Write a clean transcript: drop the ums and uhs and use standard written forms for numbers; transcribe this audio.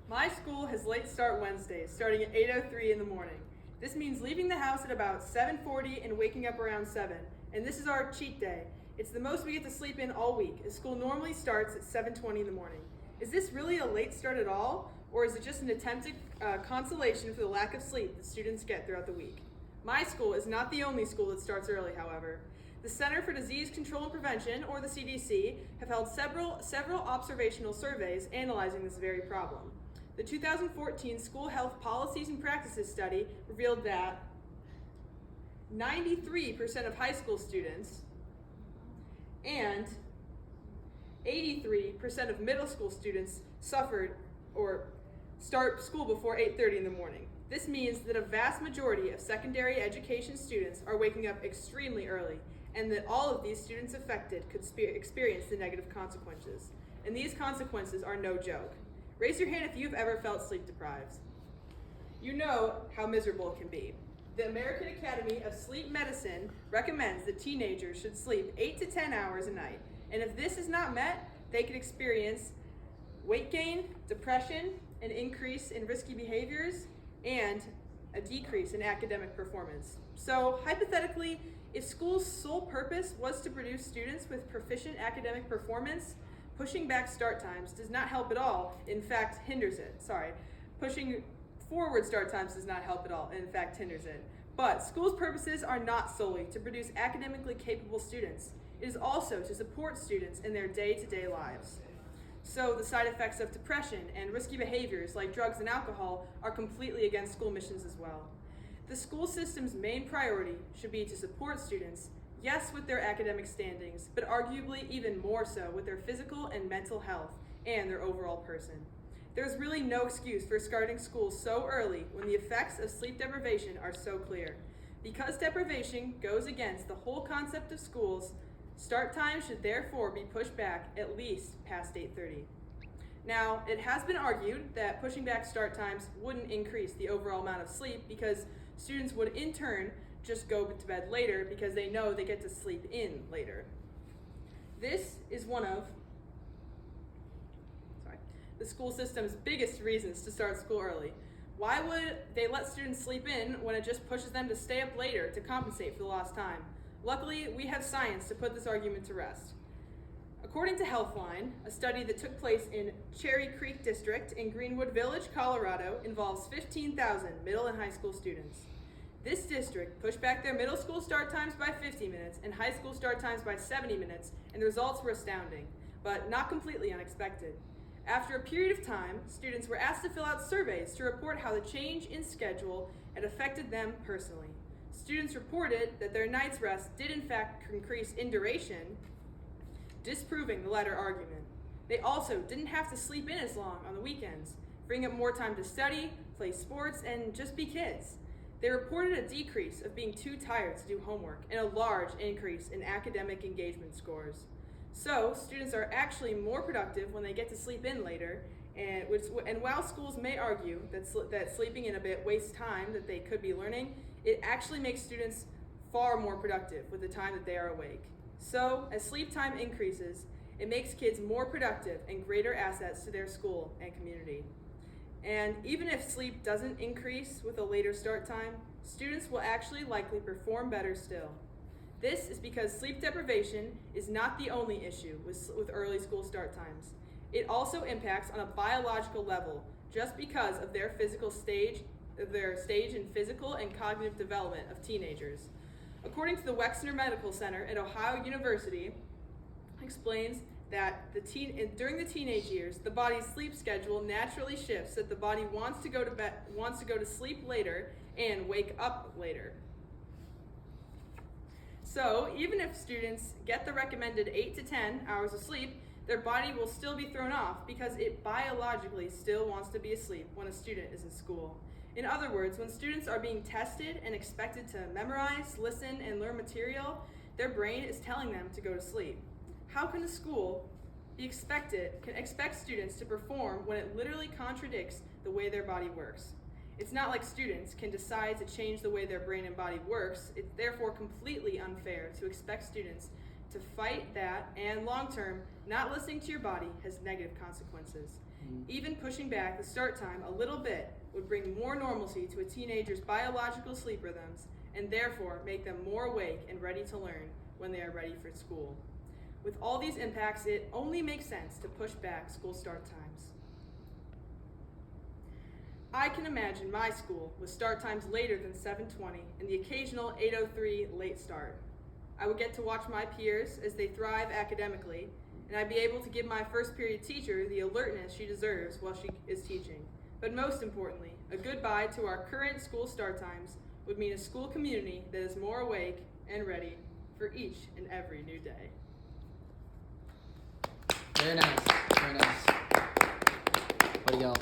My school has late start Wednesdays, starting at 8:03 in the morning. This means leaving the house at about 7:40 and waking up around 7. And this is our cheat day. It's the most we get to sleep in all week, as school normally starts at 7:20 in the morning. Is this really a late start at all, or is it just an attempted consolation for the lack of sleep that students get throughout the week? My school is not the only school that starts early, however. The Center for Disease Control and Prevention, or the CDC, have held several observational surveys analyzing this very problem. The 2014 School Health Policies and Practices study revealed that 93% of high school students and 83% of middle school students suffered or start school before 8:30 in the morning. This means that a vast majority of secondary education students are waking up extremely early, and that all of these students affected could experience the negative consequences. And these consequences are no joke. Raise your hand if you've ever felt sleep deprived. You know how miserable it can be. The American Academy of Sleep Medicine recommends that teenagers should sleep 8 to 10 hours a night. And if this is not met, they could experience weight gain, depression, an increase in risky behaviors, and a decrease in academic performance. So hypothetically, if school's sole purpose was to produce students with proficient academic performance, pushing back start times does not help at all, in fact hinders it. Pushing forward start times does not help at all, and in fact hinders it. But school's purposes are not solely to produce academically capable students. It is also to support students in their day-to-day lives. So the side effects of depression and risky behaviors like drugs and alcohol are completely against school missions as well. The school system's main priority should be to support students, yes, with their academic standings, but arguably even more so with their physical and mental health and their overall person. There's really no excuse for starting school so early when the effects of sleep deprivation are so clear. Because deprivation goes against the whole concept of schools, start time should therefore be pushed back at least past 8:30. Now, it has been argued that pushing back start times wouldn't increase the overall amount of sleep because students would in turn just go to bed later because they know they get to sleep in later. This is one of the school system's biggest reasons to start school early. Why would they let students sleep in when it just pushes them to stay up later to compensate for the lost time? Luckily, we have science to put this argument to rest. According to Healthline, a study that took place in Cherry Creek District in Greenwood Village, Colorado, involves 15,000 middle and high school students. This district pushed back their middle school start times by 50 minutes and high school start times by 70 minutes, and the results were astounding, but not completely unexpected. After a period of time, students were asked to fill out surveys to report how the change in schedule had affected them personally. Students reported that their night's rest did in fact increase in duration, disproving the latter argument. They also didn't have to sleep in as long on the weekends, freeing up more time to study, play sports, and just be kids. They reported a decrease of being too tired to do homework and a large increase in academic engagement scores. So, students are actually more productive when they get to sleep in later, and while schools may argue that sleeping in a bit wastes time that they could be learning, it actually makes students far more productive with the time that they are awake. So, as sleep time increases, it makes kids more productive and greater assets to their school and community. And even if sleep doesn't increase with a later start time, students will actually likely perform better still. This is because sleep deprivation is not the only issue with early school start times. It also impacts on a biological level just because of their stage in physical and cognitive development of teenagers. According to the Wexner Medical Center at Ohio University, explains that during the teenage years, the body's sleep schedule naturally shifts, that the body wants to go to sleep later and wake up later. So even if students get the recommended 8 to 10 hours of sleep, their body will still be thrown off because it biologically still wants to be asleep when a student is in school. In other words, when students are being tested and expected to memorize, listen, and learn material, their brain is telling them to go to sleep. How can a school expect students to perform when it literally contradicts the way their body works? It's not like students can decide to change the way their brain and body works. It's therefore completely unfair to expect students to fight that, and long term, not listening to your body has negative consequences. Even pushing back the start time a little bit would bring more normalcy to a teenager's biological sleep rhythms and therefore make them more awake and ready to learn when they are ready for school. With all these impacts, it only makes sense to push back school start times. I can imagine my school with start times later than 7:20 and the occasional 8:03 late start. I would get to watch my peers as they thrive academically, and I'd be able to give my first period teacher the alertness she deserves while she is teaching. But most importantly, a goodbye to our current school start times would mean a school community that is more awake and ready for each and every new day. Very nice, very nice. Way to go.